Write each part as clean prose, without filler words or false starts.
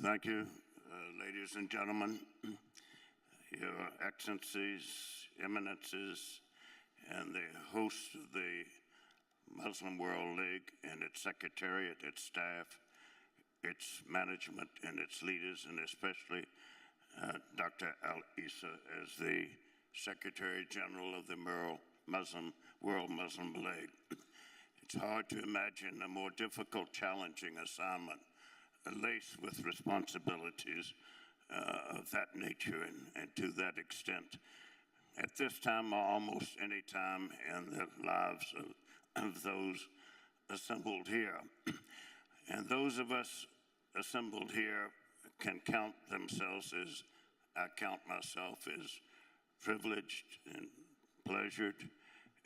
Thank you, ladies and gentlemen, Your Excellencies, Eminences, and the hosts of the Muslim World League and its secretariat, its staff, its management, and its leaders, and especially Dr. Al-Isa as the Secretary General of the World Muslim League. It's hard to imagine a more difficult, challenging assignment laced with responsibilities of that nature and to that extent. At this time, or almost any time in the lives of those assembled here. And those of us assembled here can count themselves as, I count myself as privileged and pleasured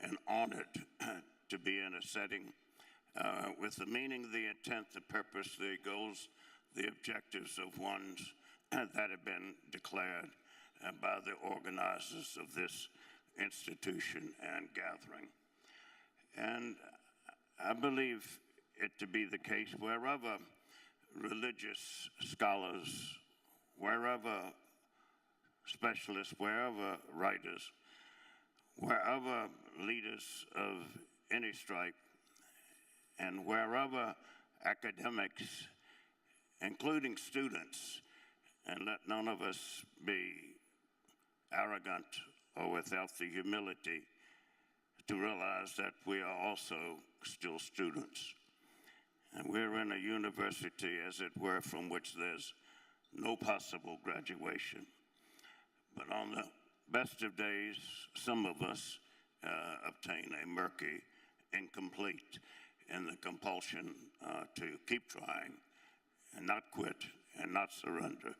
and honored to be in a setting with the meaning, the intent, the purpose, the goals, the objectives of ones that have been declared by the organizers of this institution and gathering. And I believe it to be the case wherever religious scholars, wherever specialists, wherever writers, wherever leaders of any stripe, and wherever academics, including students, and let none of us be arrogant or without the humility to realize that we are also still students. And we're in a university, as it were, from which there's no possible graduation. But on the best of days, some of us obtain a murky, incomplete, and the compulsion to keep trying and not quit and not surrender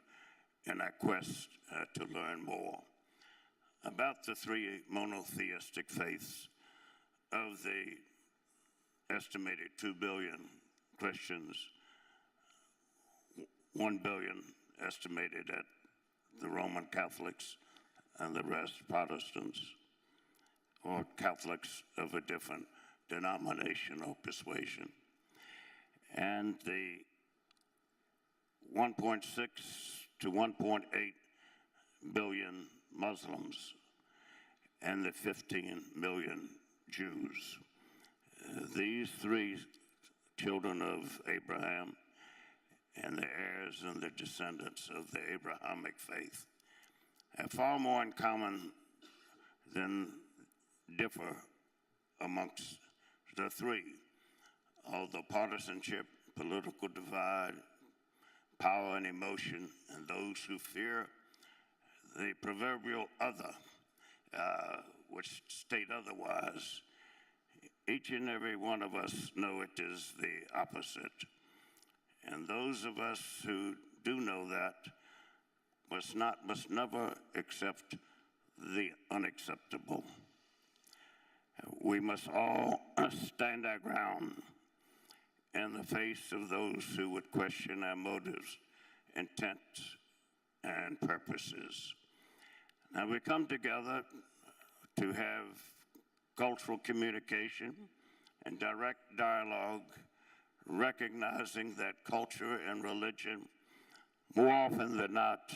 in our quest to learn more about the three monotheistic faiths of the estimated 2 billion Christians, 1 billion estimated at the Roman Catholics, and the rest Protestants or Catholics of a different denomination or persuasion. And the 1.6 to 1.8 billion Muslims and the 15 million Jews. These three children of Abraham and the heirs and the descendants of the Abrahamic faith have far more in common than differ amongst the three, although partisanship, political divide, power and emotion, and those who fear the proverbial other, which state otherwise, each and every one of us know it is the opposite. And those of us who do know that must never accept the unacceptable. We must all stand our ground in the face of those who would question our motives, intent, and purposes. Now we come together to have cultural communication and direct dialogue, recognizing that culture and religion, more often than not,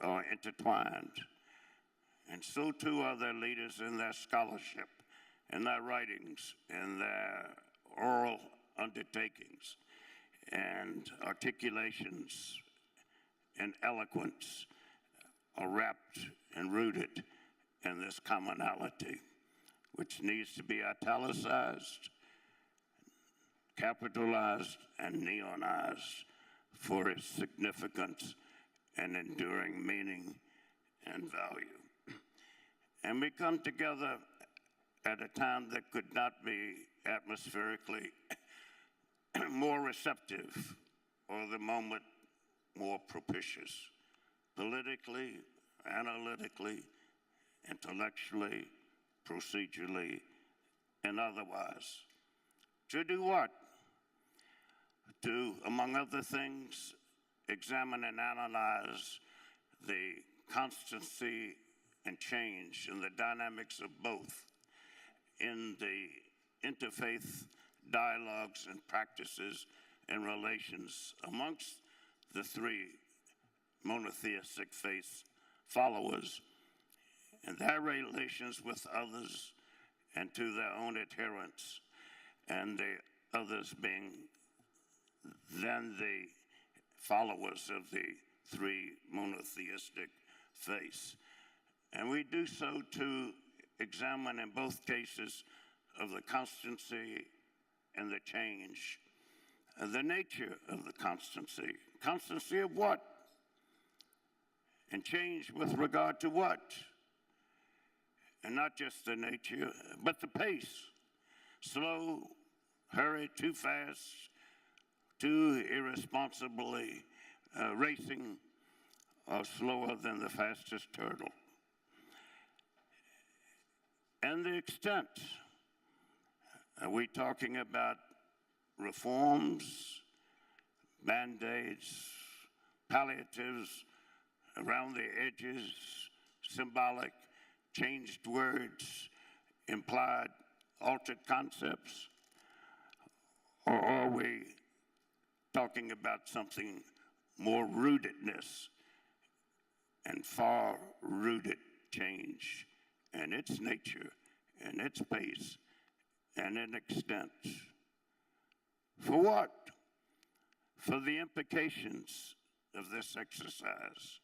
are intertwined. And so too are their leaders in their scholarship, in their writings, in their oral undertakings, and articulations and eloquence are wrapped and rooted in this commonality, which needs to be italicized, capitalized, and neonized for its significance and enduring meaning and value. And we come together at a time that could not be atmospherically more receptive or the moment more propitious, politically, analytically, intellectually, procedurally, and otherwise. To do what? To, among other things, examine and analyze the constancy and change in the dynamics of both in the interfaith dialogues and practices and relations amongst the three monotheistic faith followers and their relations with others and to their own adherents, and the others being then the followers of the three monotheistic faiths. And we do so to examine in both cases of the constancy and the change, and the nature of the constancy. Constancy of what? And change with regard to what? And not just the nature, but the pace. Slow, hurry, too fast, too irresponsibly racing, or slower than the fastest turtle. And the extent. Are we talking about reforms, band-aids, palliatives, around the edges, symbolic, changed words, implied, altered concepts? Or are we talking about something more rootedness and far-rooted change and its nature and its pace and an extent? For what? For the implications of this exercise.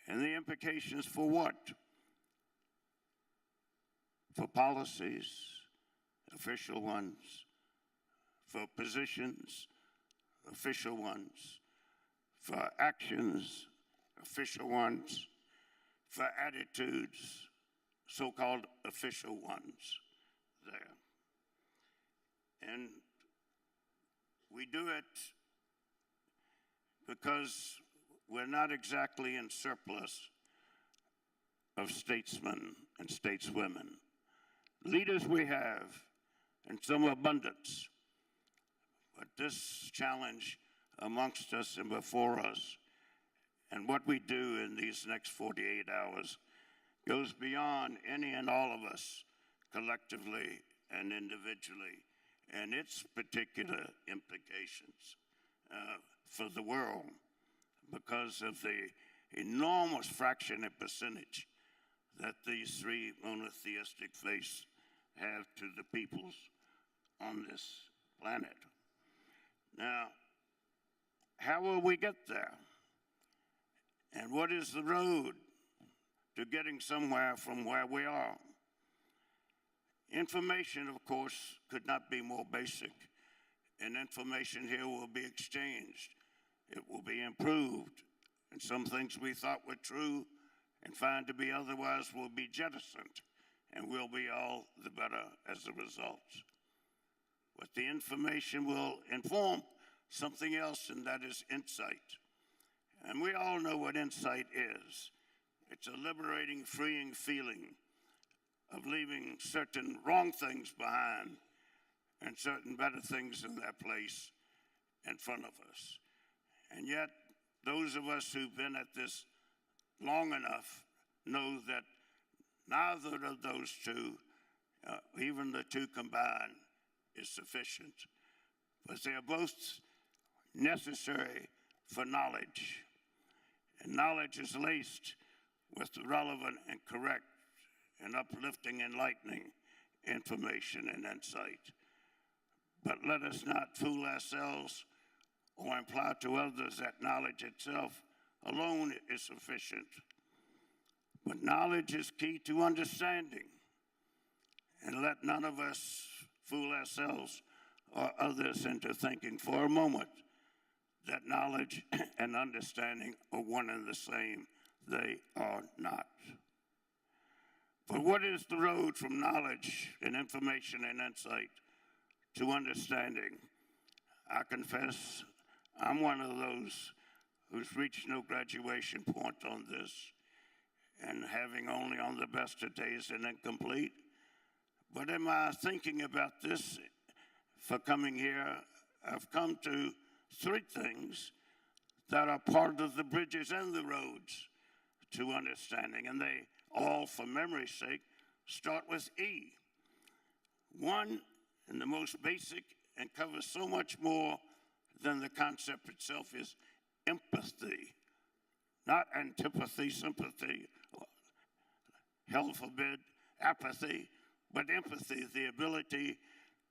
And the implications for what? For policies, official ones, for positions, official ones, for actions, official ones, for attitudes, so-called official ones there. And we do it because we're not exactly in surplus of statesmen and stateswomen. Leaders we have, in some abundance, but this challenge amongst us and before us, and what we do in these next 48 hours, goes beyond any and all of us, collectively and individually, and its particular implications for the world, because of the enormous fraction and percentage that these three monotheistic faiths have to the peoples on this planet. Now, how will we get there? And what is the road to getting somewhere from where we are? Information, of course, could not be more basic, and information here will be exchanged. It will be improved, and some things we thought were true and find to be otherwise will be jettisoned, and we'll be all the better as a result. But the information will inform something else, and that is insight. And we all know what insight is. It's a liberating, freeing feeling of leaving certain wrong things behind and certain better things in their place in front of us. And yet, those of us who've been at this long enough know that neither of those two, even the two combined, is sufficient. But they are both necessary for knowledge. And knowledge is laced with relevant and correct and uplifting, enlightening information and insight. But let us not fool ourselves or imply to others that knowledge itself alone is sufficient. But knowledge is key to understanding. And let none of us fool ourselves or others into thinking for a moment that knowledge and understanding are one and the same. They are not. But what is the road from knowledge and information and insight to understanding? I confess I'm one of those who's reached no graduation point on this, and having only on the best of days and incomplete. But in my thinking about this for coming here, I've come to three things that are part of the bridges and the roads to understanding, and they all, for memory's sake, start with E. One, and the most basic and covers so much more than the concept itself, is empathy, not antipathy, sympathy, hell forbid, apathy, but empathy, the ability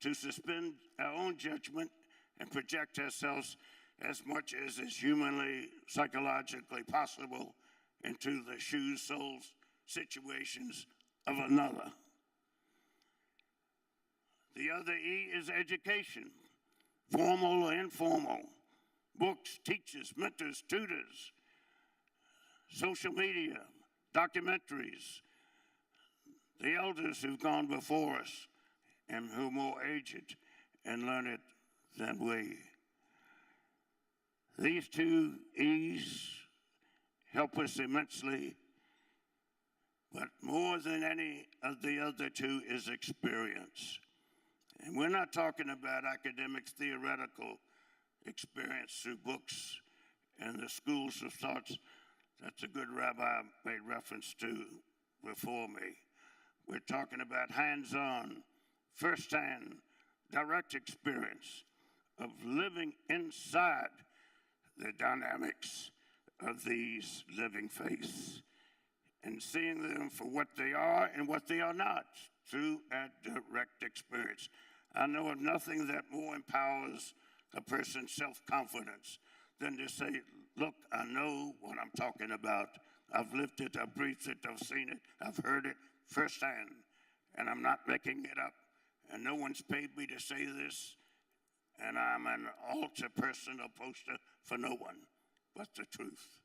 to suspend our own judgment and project ourselves as much as is humanly, psychologically possible into the shoes, souls, situations of another. The other E is education, formal or informal, books, teachers, mentors, tutors, social media, documentaries, the elders who've gone before us and who are more aged and learned than we. These two E's help us immensely, but more than any of the other two is experience. And we're not talking about academic, theoretical experience through books and the schools of thoughts that the good rabbi made reference to before me. We're talking about hands-on, first-hand, direct experience of living inside the dynamics of these living faiths and seeing them for what they are and what they are not through a direct experience. I know of nothing that more empowers a person's self-confidence than to say, look, I know what I'm talking about. I've lived it, I've breathed it, I've seen it, I've heard it firsthand, and I'm not making it up. And no one's paid me to say this, and I'm an altar person, a poster for no one but the truth.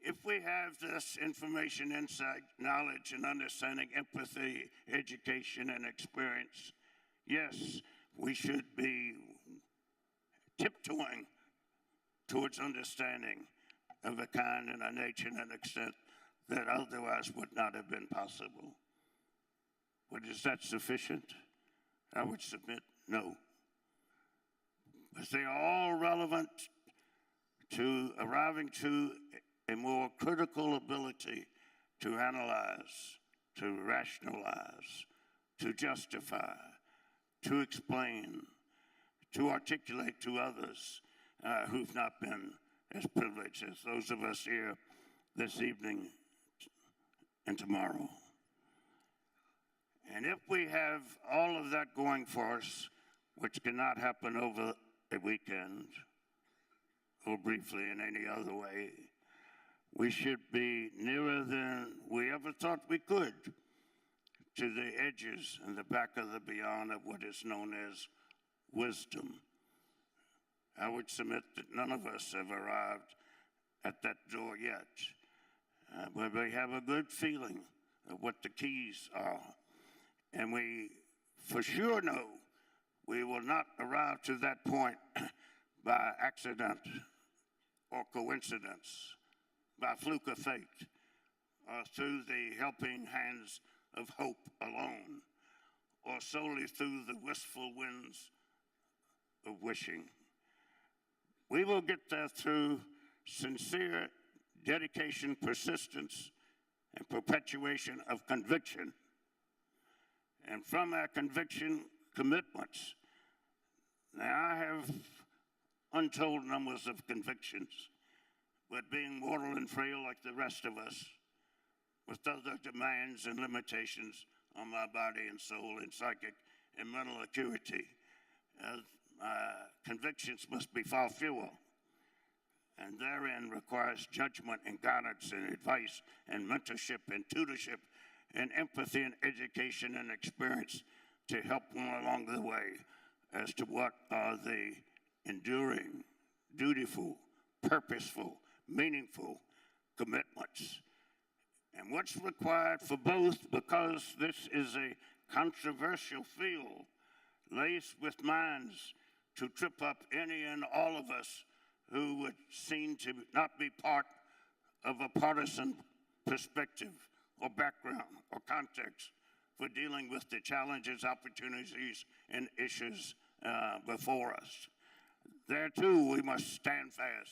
If we have this information, insight, knowledge, and understanding, empathy, education, and experience, yes, we should be tiptoeing towards understanding of a kind and a nature and an extent that otherwise would not have been possible. But is that sufficient? I would submit no. But they are all relevant to arriving to a more critical ability to analyze, to rationalize, to justify, to explain, to articulate to others who've not been as privileged as those of us here this evening and tomorrow. And if we have all of that going for us, which cannot happen over a weekend or briefly in any other way, we should be nearer than we ever thought we could to the edges and the back of the beyond of what is known as wisdom. I would submit that none of us have arrived at that door yet, but we have a good feeling of what the keys are. And we for sure know we will not arrive to that point by accident or coincidence, by fluke of fate, or through the helping hands of hope alone, or solely through the wistful winds of wishing. We will get there through sincere dedication, persistence, and perpetuation of conviction. And from our conviction, commitments. Now, I have untold numbers of convictions, but being mortal and frail like the rest of us, with other demands and limitations on my body and soul and psychic and mental acuity, convictions must be far fewer. And therein requires judgment and guidance and advice and mentorship and tutorship and empathy and education and experience to help one along the way as to what are the enduring, dutiful, purposeful, meaningful commitments. And what's required for both, because this is a controversial field, laced with minds to trip up any and all of us who would seem to not be part of a partisan perspective or background or context for dealing with the challenges, opportunities, and issues before us. There too, we must stand fast,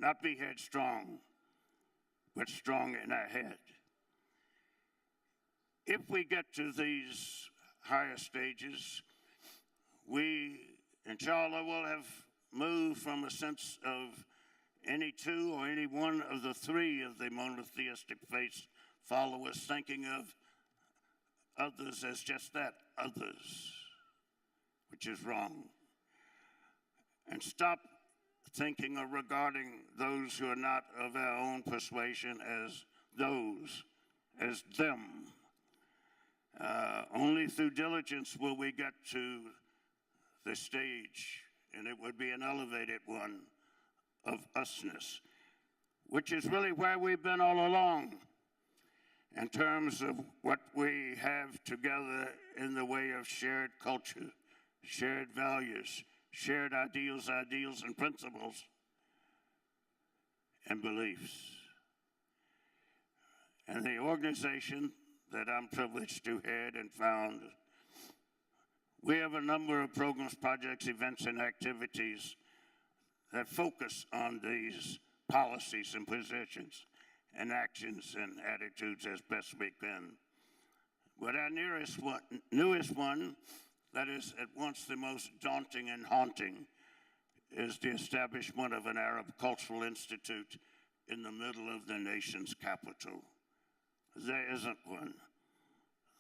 not be headstrong, but strong in our head. If we get to these higher stages, we inshallah, we'll have moved from a sense of any two or any one of the three of the monotheistic faith followers thinking of others as just that, others, which is wrong. And stop thinking or regarding those who are not of our own persuasion as those, as them. Only through diligence will we get to the stage, and it would be an elevated one, of usness, which is really where we've been all along in terms of what we have together in the way of shared culture, shared values, shared ideals and principles and beliefs. And the organization that I'm privileged to head and found, we have a number of programs, projects, events, and activities that focus on these policies and positions and actions and attitudes as best we can. But our newest one, that is at once the most daunting and haunting, is the establishment of an Arab Cultural Institute in the middle of the nation's capital. There isn't one.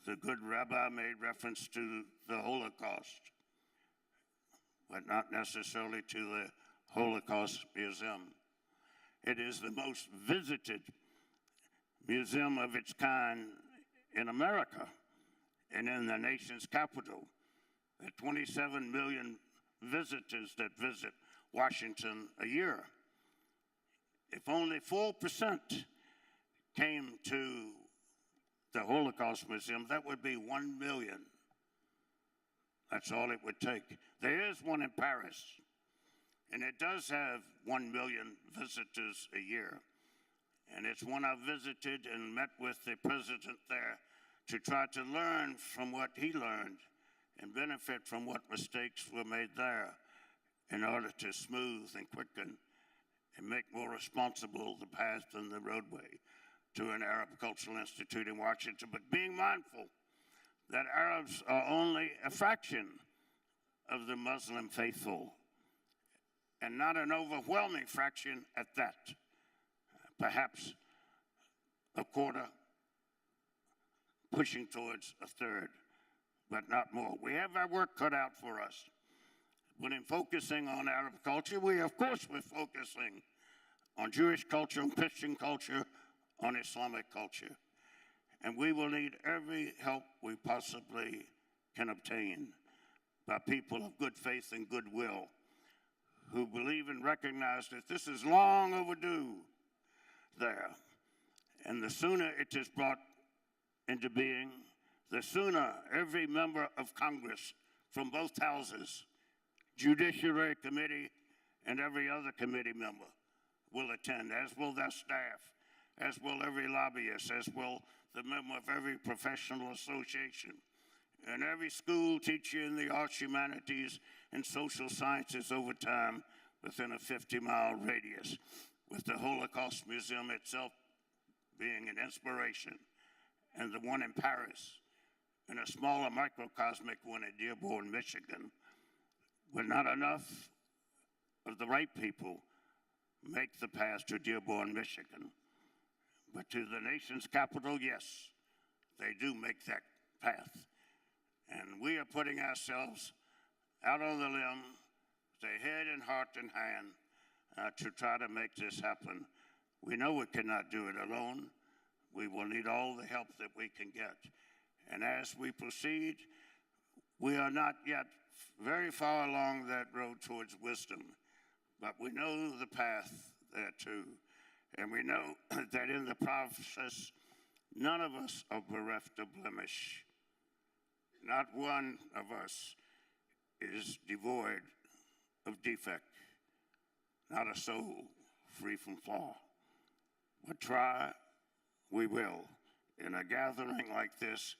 The good rabbi made reference to the Holocaust, but not necessarily to the Holocaust Museum. It is the most visited museum of its kind in America and in the nation's capital. There are 27 million visitors that visit Washington a year. If only 4% came to the Holocaust Museum, that would be 1 million. That's all it would take. There is one in Paris, and it does have 1 million visitors a year. And it's one I visited and met with the president there to try to learn from what he learned and benefit from what mistakes were made there in order to smooth and quicken and make more responsible the path and the roadway to an Arab Cultural Institute in Washington, but being mindful that Arabs are only a fraction of the Muslim faithful, and not an overwhelming fraction at that. Perhaps a quarter, pushing towards a third, but not more. We have our work cut out for us. But in focusing on Arab culture, we're focusing on Jewish culture, on Christian culture, on Islamic culture. And we will need every help we possibly can obtain by people of good faith and goodwill who believe and recognize that this is long overdue there. And the sooner it is brought into being, the sooner every member of Congress from both houses, Judiciary Committee and every other committee member will attend, as will their staff, as will every lobbyist, as will the member of every professional association, and every school teacher in the arts, humanities, and social sciences over time within a 50-mile radius, with the Holocaust Museum itself being an inspiration, and the one in Paris, and a smaller microcosmic one in Dearborn, Michigan, where not enough of the right people make the path to Dearborn, Michigan. But to the nation's capital, yes, they do make that path. And we are putting ourselves out on the limb, with head and heart and hand, to try to make this happen. We know we cannot do it alone. We will need all the help that we can get. And as we proceed, we are not yet very far along that road towards wisdom, but we know the path there too. And we know that in the process, none of us are bereft of blemish. Not one of us is devoid of defect, not a soul free from flaw. But try, we will. In a gathering like this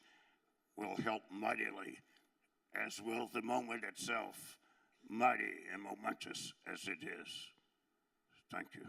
will help mightily, as will the moment itself, mighty and momentous as it is. Thank you.